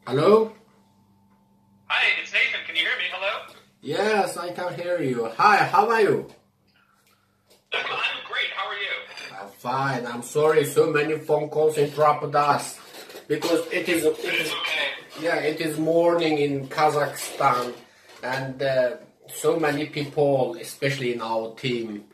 Hello? Hi, it's Nathan. Can you hear me? Hello? Yes, I can hear you. Hi, how are you? I'm great. How are you? I'm fine. I'm sorry so many phone calls interrupted us because it is morning in Kazakhstan and so many people, especially in our team.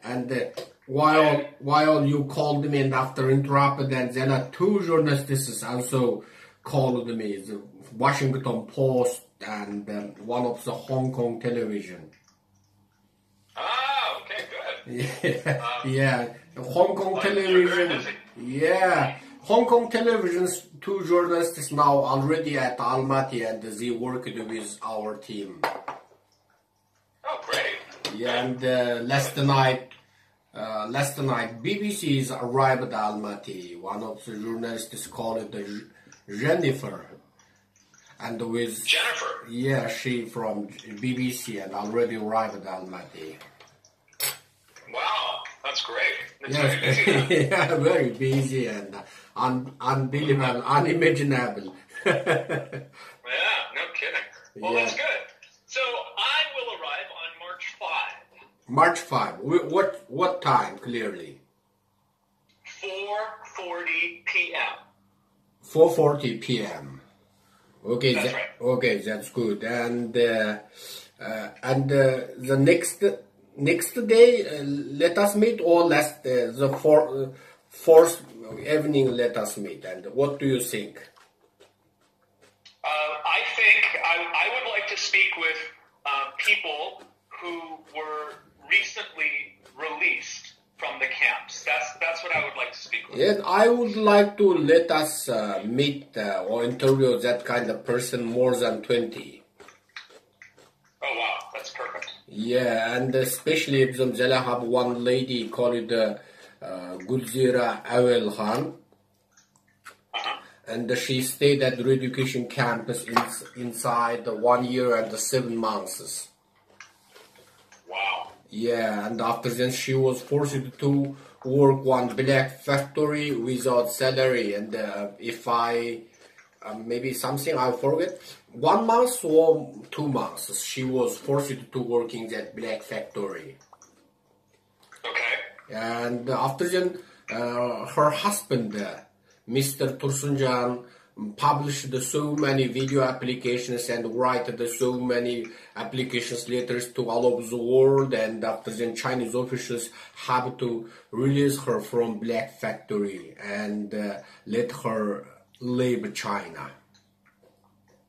And while you called me and after interrupted, and then two journalists also called me, the Washington Post and one of the Hong Kong television. Ah, okay, good. Yeah. Hong Kong television. Yeah, Hong Kong television's two journalists now already at Almaty and they worked with our team. Oh, great. Yeah, and last night BBC's arrived at Almaty. One of the journalists called Jennifer. And with Jennifer. Yeah, she from BBC and already arrived at Almaty. Wow, that's great. That's Yes, very busy, huh? yeah, very busy and unbelievable, unimaginable. Yeah, no kidding. Well, Yeah. that's good. So I will arrive on March 5. March 5. What time, clearly? 4:40 p.m. 4:40 p.m. Okay, That's right. Okay, that's good. And the next day, let us meet, or the fourth evening, let us meet. And what do you think? I think I would like to speak with people who were recently released from the camps. That's what I would like to speak with. And I would like to let us meet or interview that kind of person more than 20. Oh, wow. That's perfect. Yeah, and especially if I have one lady called Gulzira Awel Khan. And she stayed at the education campus inside 1 year and 7 months. Wow. Yeah, and after then she was forced to work one black factory without salary. And if I, maybe something I forget, 1 month or 2 months, she was forced to work in that black factory. Okay. And after then, her husband, Mr. Tursunjan, published so many video applications and write so many applications letters to all over the world, and after then Chinese officials have to release her from black factory and let her leave China.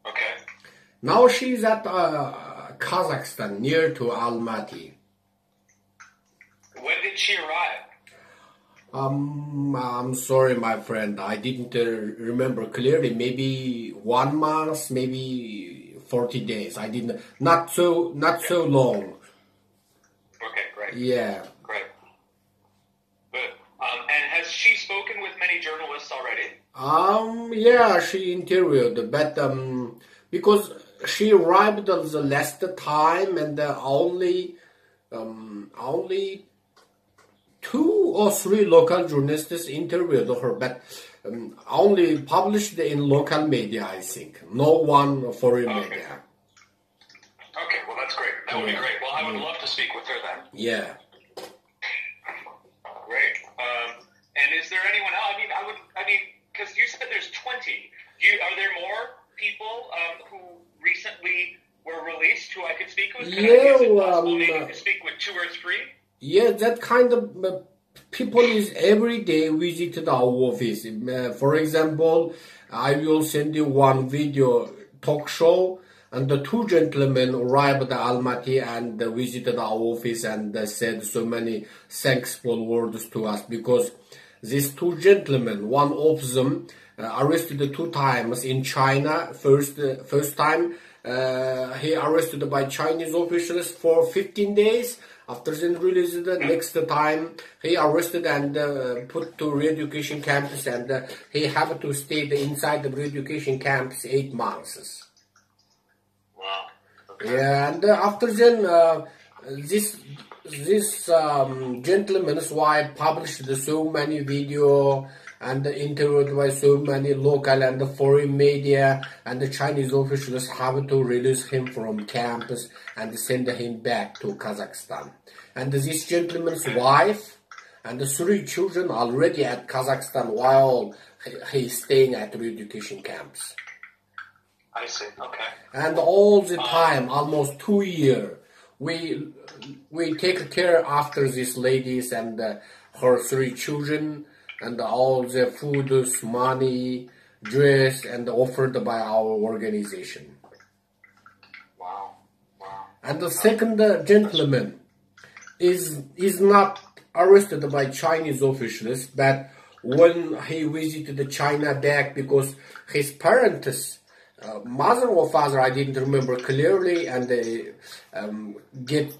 Okay. Now she's at Kazakhstan, near to Almaty. When did she arrive? I'm sorry, my friend. I didn't remember clearly. Maybe 1 month, maybe 40 days. I didn't. Not so long. Okay, great. Yeah. Great. Good. And has she spoken with many journalists already? Yeah, she interviewed, but because she arrived at the last time and only 2 or 3 local journalists interviewed her, but only published in local media, I think. No one foreign media. Okay, well that's great. That would be great. Well, I would love to speak with her then. Yeah. Great. And is there anyone else? I mean, because you said there's 20. Are there more people who recently were released who I could speak with? Is it possible maybe to speak with 2 or 3? Yeah, that kind of people is every day visited our office. For example, I will send you one video talk show, and the 2 gentlemen arrived at Almaty and visited our office and said so many thankful words to us, because these 2 gentlemen, one of them arrested 2 times in China. First time he arrested by Chinese officials for 15 days. After then released, the next time he arrested and put to re-education campus, and he had to stay inside the re-education campus 8 months. Wow. Okay. Yeah, and after then this gentleman's wife published so many video and interviewed by so many local and foreign media, and the Chinese officials have to release him from campus and send him back to Kazakhstan. And this gentleman's wife and the 3 children already at Kazakhstan while he's staying at re-education camps. I see. Okay. And all the time, almost 2 years, we take care after these ladies and her 3 children, and all the food, money, dress, and offered by our organization. Wow. And the second gentleman is not arrested by Chinese officials, but when he visited China back because his parents, mother or father, I didn't remember clearly, and they get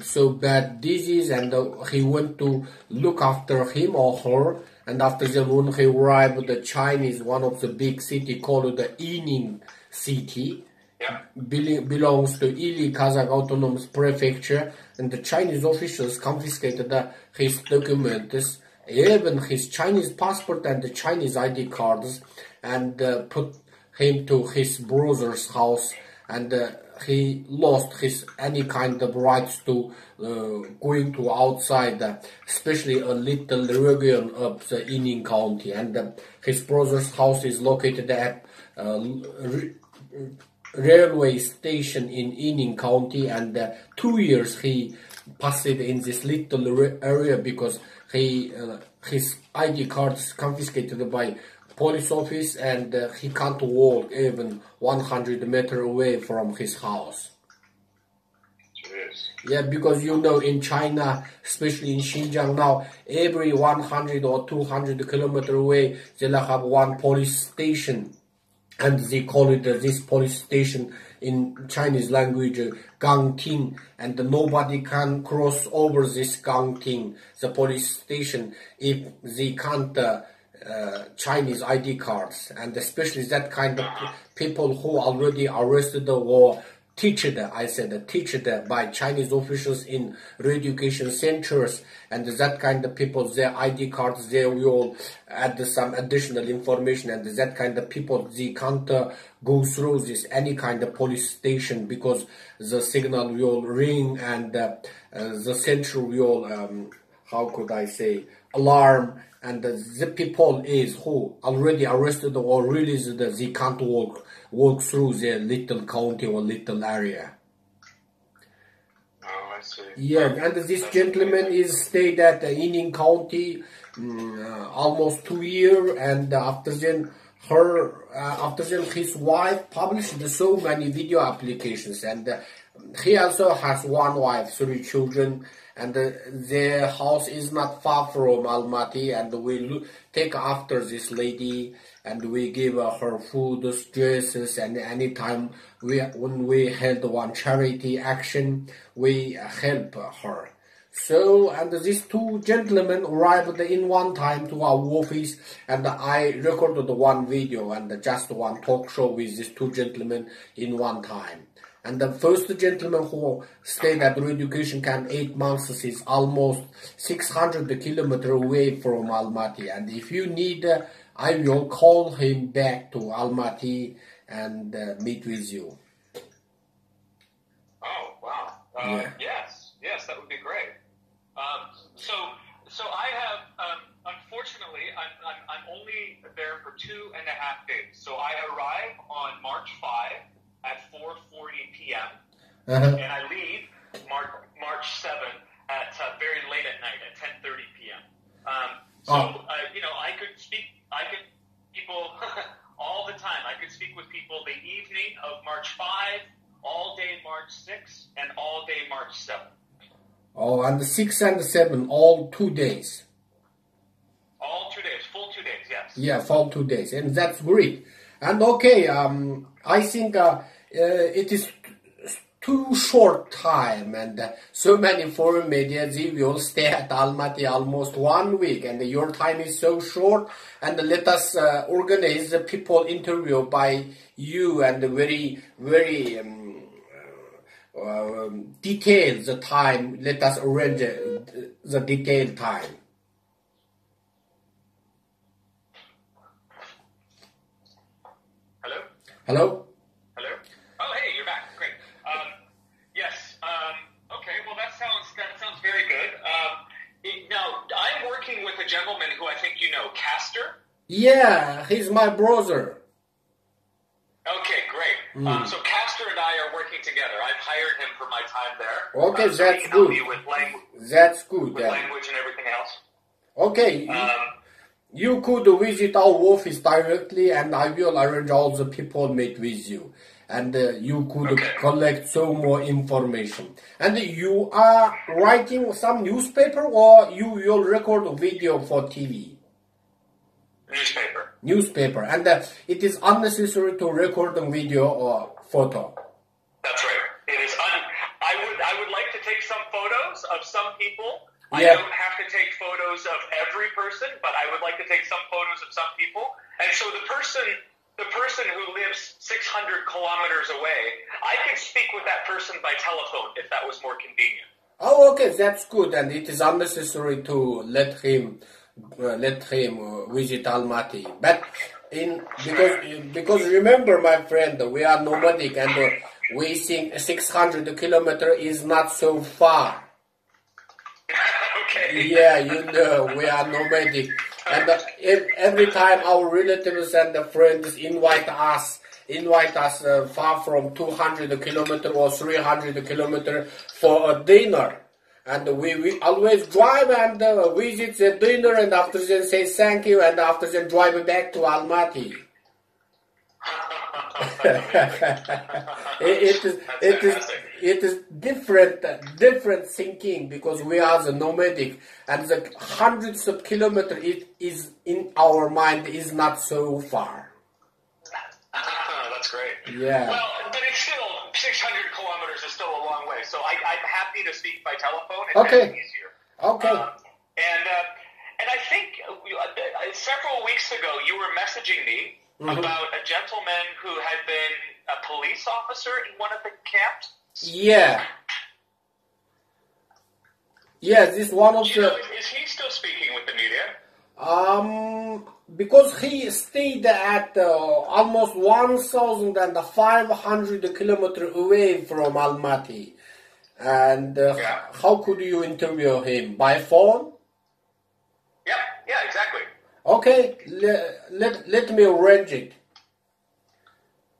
so bad disease, and he went to look after him or her, and after that when he arrived the Chinese, one of the big city called the Yining city, belongs to Ili Kazakh Autonomous Prefecture, and the Chinese officials confiscated his documents, even his Chinese passport and the Chinese ID cards, and put him to his brother's house, and he lost his any kind of rights to going to outside, especially a little region of the Yining County, and his brother's house is located at railway station in Yining County, and 2 years he passed in this little area because his ID cards confiscated by police office, and he can't walk even 100 meters away from his house. Yeah, because you know in China, especially in Xinjiang now, every 100 or 200 kilometers away, they have one police station, and they call it this police station in Chinese language Gangting, and nobody can cross over this Gangting, the police station, if they can't Chinese ID cards, and especially that kind of people who already arrested or teached by Chinese officials in re-education centers, and that kind of people, their ID cards, they will add some additional information, and that kind of people, they can't go through this any kind of police station because the signal will ring, and the central will how could I say, alarm, and the people is who already arrested or released, they can't walk through the little county or little area. Oh, I see. Yeah, and this gentleman is stayed at Yining County almost 2 years, and after then his wife published so many video applications, and he also has 1 wife, 3 children, and their house is not far from Almaty, and we take after this lady, and we give her food, dresses, and anytime when we held one charity action, we help her. So, and these 2 gentlemen arrived in one time to our office, and I recorded 1 video and just 1 talk show with these 2 gentlemen in one time. And the first gentleman who stayed at re-education camp 8 months is almost 600 kilometers away from Almaty. And if you need, I will call him back to Almaty and meet with you. Oh, wow. Yeah. Yes, that would be great. So I have, unfortunately, I'm only there for 2.5 days. So I arrive on March 5 at 4:40 p.m. And I leave March 7 at very late at night at 10:30 p.m. I could speak. People all the time. I could speak with people the evening of March 5, all day March 6, and all day March 7. Oh, and the 6 and the 7, all 2 days. All 2 days, full 2 days, yes. Yeah, full 2 days, and that's great. And okay, I think it is too short time, and so many foreign media, they will stay at Almaty almost 1 week, and your time is so short, and let us organize the people interview by you, and very, very detailed the time. Let us arrange the detailed time. Hello? Hello? Oh, hey, you're back. Great. Yes. Okay, well, that sounds very good. Now, I'm working with a gentleman who I think you know, Castor. Yeah, he's my brother. Okay, great. So Castor and I are working together. I've hired him for my time there. Okay, so that's he can good. help you with That's good. with language and everything else. Okay, you could visit our office directly, and I will arrange all the people meet with you. And you could collect some more information. And you are writing some newspaper, or you will record a video for TV? Newspaper. And it is unnecessary to record a video or photo. That's right. It is. I would like to take some photos of some people. Yeah. I don't have to take photos of every person, but I would like to take some photos of some people. And so the person who lives 600 kilometers away, I could speak with that person by telephone if that was more convenient. Oh, okay, that's good. And it is unnecessary to let him visit Almaty. But because remember, my friend, we are nomadic, and we think 600 kilometers is not so far. Okay. Yeah, you know, we are nomadic. And every time our relatives and friends invite us far from 200 kilometers or 300 kilometers for a dinner. And we always drive and visit the dinner, and after then say thank you, and after then drive back to Almaty. It is different thinking, because we are the nomadic, and the hundreds of kilometers it is in our mind is not so far. That's great. Yeah. Well, but it's still 600 kilometers is still a long way, so I'm happy to speak by telephone. It's easier. Okay. And I think several weeks ago you were messaging me about a gentleman who had been a police officer in one of the camps. Yeah. Yeah, this one of the... Is he still speaking with the media? Because he stayed at almost 1,500 kilometers away from Almaty. And how could you interview him? By phone? Yeah, exactly. Okay, let me arrange it.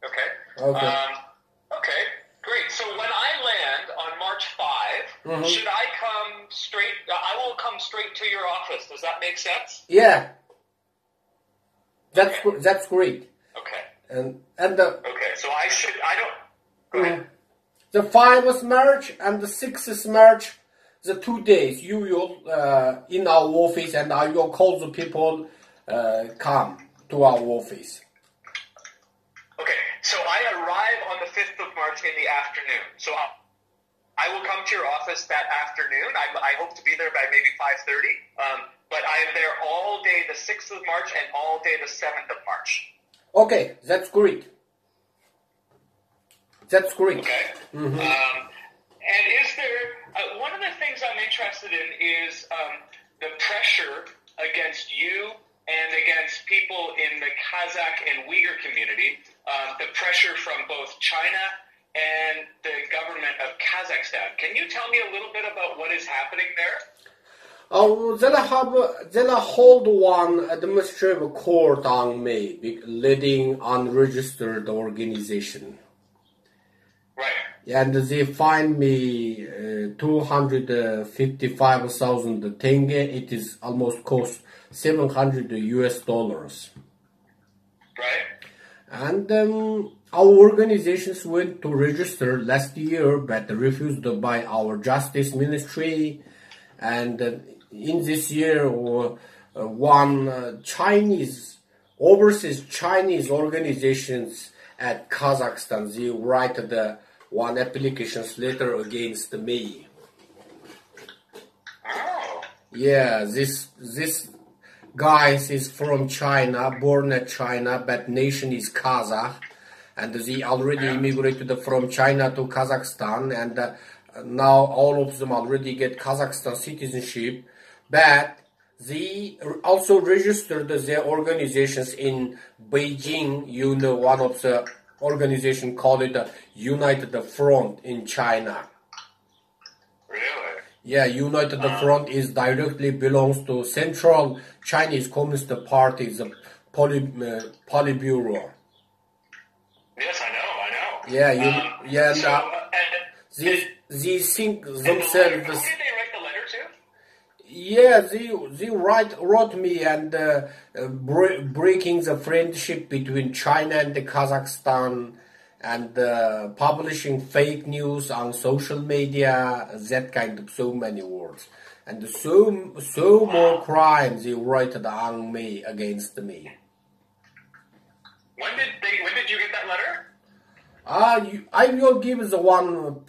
Okay. Okay, great. So when I land on March 5, should I come straight? I will come straight to your office. Does that make sense? Yeah. That's great. Okay. And the... Okay, so I don't... Go ahead. The 5th March and the 6th March, the 2 days, you will in our office, and I will call the people come to our office. Okay, so I arrive on the 5th of March in the afternoon. So I will come to your office that afternoon. I hope to be there by maybe 5:30. But I am there all day the 6th of March and all day the 7th of March. Okay, that's great. That's great. Okay. And is there... one of the things I'm interested in is the pressure against you and against people in the Kazakh and Uyghur community, the pressure from both China and the government of Kazakhstan. Can you tell me a little bit about what is happening there? They'll hold one administrative court on me, leading unregistered organization. Right. And they fined me 255,000 tenge. It is almost cost $700 US. Right. And our organizations went to register last year, but refused by our justice ministry. And in this year, one overseas Chinese organizations at Kazakhstan, they write one application letter against me. Oh. Yeah, this guy is from China, born at China, but nation is Kazakh, and they already immigrated from China to Kazakhstan, and now all of them already get Kazakhstan citizenship, but they also registered their organizations in Beijing, you know, one of the organization called it the United Front in China. Really? Yeah, United Front is directly belongs to Central Chinese Communist Party's Politburo. Yes, I know. Yeah, they think themselves. Who did they write the letter to? Yeah, they wrote me and breaking the friendship between China and Kazakhstan, and publishing fake news on social media, that kind of so many words, and so more crimes they wrote on me, against me. When did you get that letter? I will give the one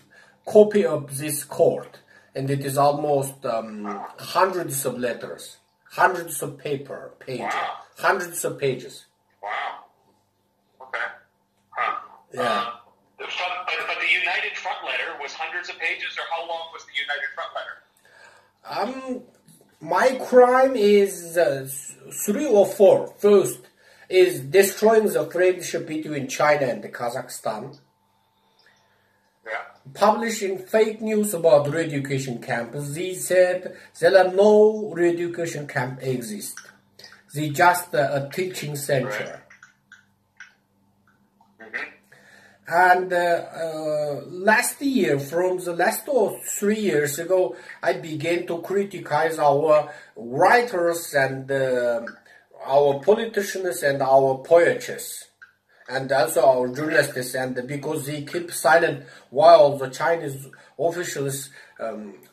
copy of this court, and it is almost hundreds of letters, hundreds of pages, wow. Hundreds of pages. Wow. Okay. Huh. Yeah. But the United Front letter was hundreds of pages, or how long was the United Front letter? My crime is 3 or 4. First is destroying the friendship between China and Kazakhstan. Yeah. Publishing fake news about re-education camps. They said there are no re-education camp exist. They just a teaching center. Right. And last year, from the last 3 years ago, I began to criticize our writers and our politicians and our poets, and also our journalists, and because they keep silent while the Chinese officials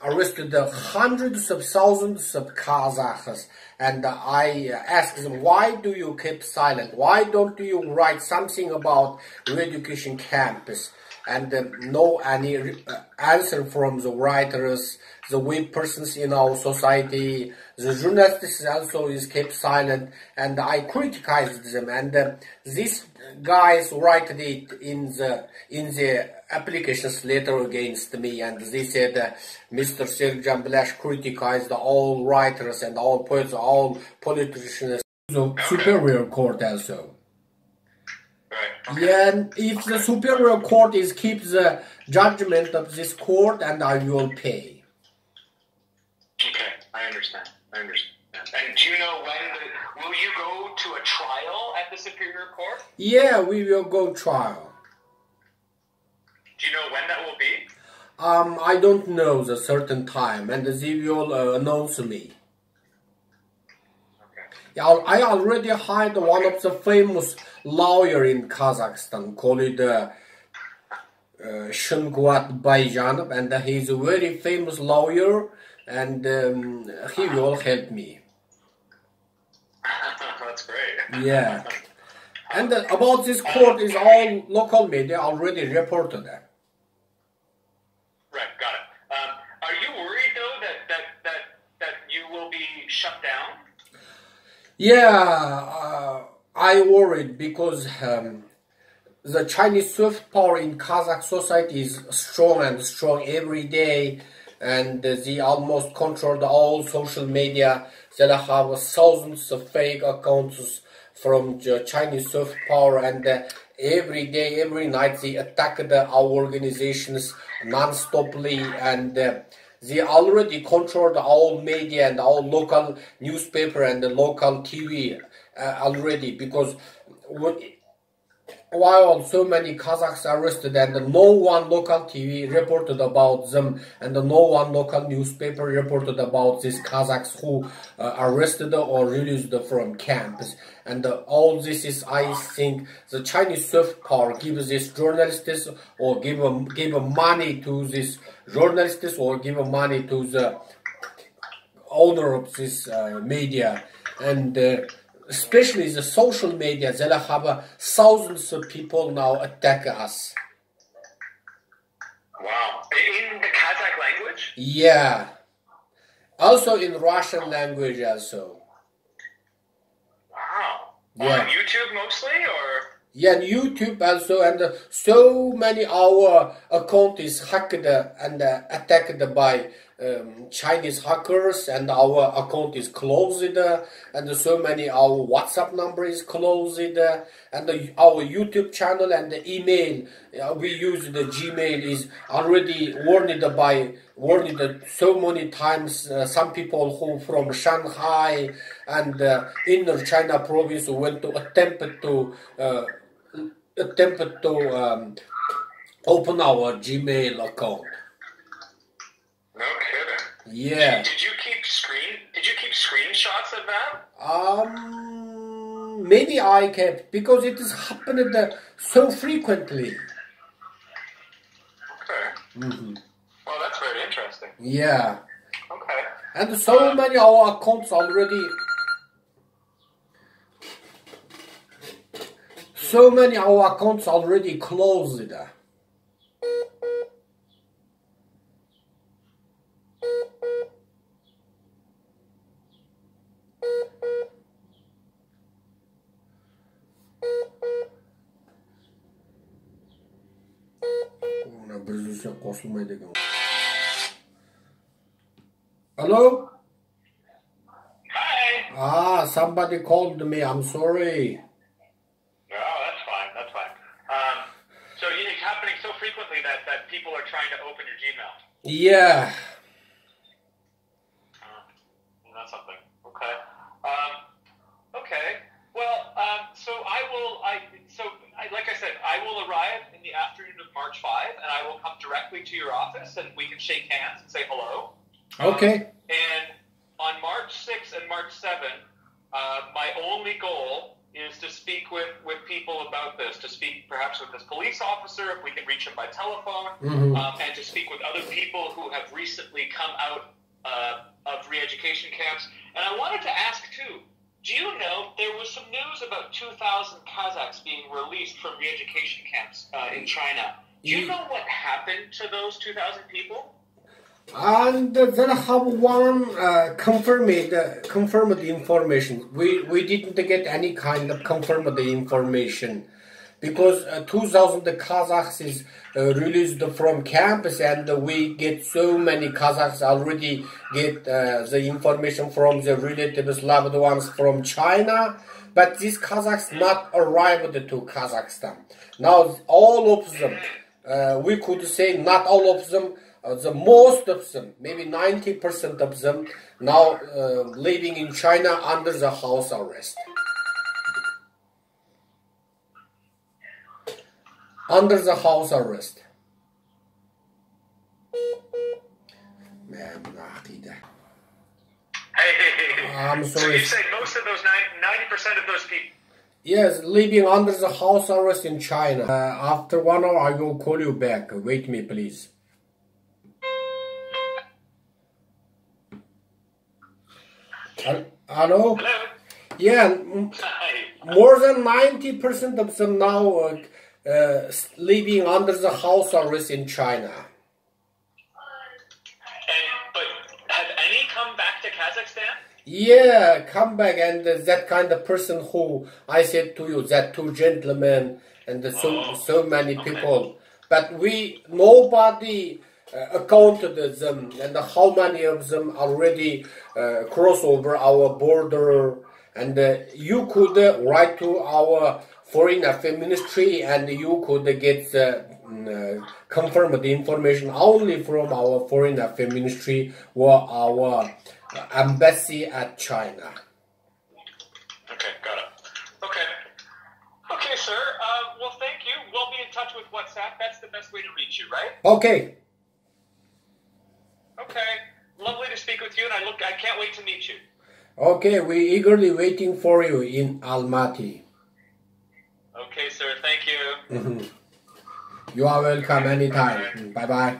arrested hundreds of thousands of Kazakhs. And I asked them, why do you keep silent? Why don't you write something about re-education campus? And no any answer from the writers, the weak persons in our society. The journalists also is kept silent, and I criticized them. And these guys write it in the applications letter against me, and they said Mr. Serikjan criticized all writers and all poets, all politicians. The superior court also. Right. Yeah, and if the superior court keeps the judgment of this court, and I will pay. Okay, I understand. And do you know will you go to a trial at the Superior Court? Yeah, we will go trial. Do you know when that will be? I don't know the certain time, and they will announce me. Okay. Yeah, I already hired one of the famous lawyer in Kazakhstan called Shunguat Bayjanov, and he's a very famous lawyer, and he will help me. That's great. Yeah. And about this court is all local media already reported that. Right, got it. Are you worried though that you will be shut down? Yeah, I worried because the Chinese soft power in Kazakh society is strong and strong every day, and they almost control all social media. They have thousands of fake accounts from the Chinese soft power, and every day, every night they attack our organizations non-stoply, and they already control all media and all local newspaper and the local TV already, because while so many Kazakhs arrested and no one local TV reported about them, and no one local newspaper reported about these Kazakhs who arrested or released from camps. And all this is, I think, the Chinese soft power gives these journalists, or give money to these journalists, or give money to the owner of this media, and especially the social media. They have thousands of people now attack us. Wow. In the Kazakh language? Yeah. Also in Russian language also. Wow. Yeah. On YouTube mostly, or? Yeah, on YouTube also, and so many our account is hacked and attacked by Chinese hackers, and our account is closed, and so many our WhatsApp number is closed, and our YouTube channel and the email we use the Gmail is already warned so many times. Some people who from Shanghai and inner China province went to attempt to open our Gmail account. No kidding. Yeah. Did you keep screenshots of that? Maybe I kept, because it has happened so frequently. Okay. Well, that's very interesting. Yeah. Okay. And so many our accounts already. So many our accounts already closed. Hello? Hi. Somebody called me. I'm sorry. No, that's fine. That's fine. So it's happening so frequently that people are trying to open your Gmail. Yeah. That's something. Okay. Okay. Well, like I said, I will arrive in the afternoon of March 5, and I will come directly to your office, and we can shake hands and say hello. Okay. And on March 6 and March 7, my only goal is to speak with people about this, to speak perhaps with this police officer, if we can reach him by telephone, and to speak with other people who have recently come out of re-education camps. And I wanted to ask, too, do you know there was some news about 2,000 Kazakhs being released from re-education camps in China? Do you know what happened to those 2,000 people? And then I have one confirmed information. We didn't get any kind of confirmed information, because 2,000 Kazakhs is released from campus, and we get so many Kazakhs already get the information from the relatives, loved ones from China, but these Kazakhs not arrived to Kazakhstan. Now all of them, we could say not all of them, the most of them, maybe 90% of them, now living in China under the house arrest. Under the house arrest. I'm sorry. So you say most of those 90% of those people? Yes, living under the house arrest in China. After 1 hour, I will call you back. Wait me, please. Hello? Hello? Yeah, more than 90% of them now living under the house arrest in China. But have any come back to Kazakhstan? Yeah, come back, and that kind of person who I said to you, that two gentlemen and so many people. But nobody accounted them, and how many of them already cross over our border. And you could write to our Foreign Affairs Ministry, and you could get confirm the information only from our Foreign Affairs Ministry or our embassy at China. Okay, got it. Okay, sir. Well, thank you. We'll be in touch with WhatsApp. That's the best way to reach you, right? Okay. Okay. Lovely to speak with you, and I can't wait to meet you. Okay, we're eagerly waiting for you in Almaty. Okay, sir. Thank you. You are welcome anytime. Bye-bye.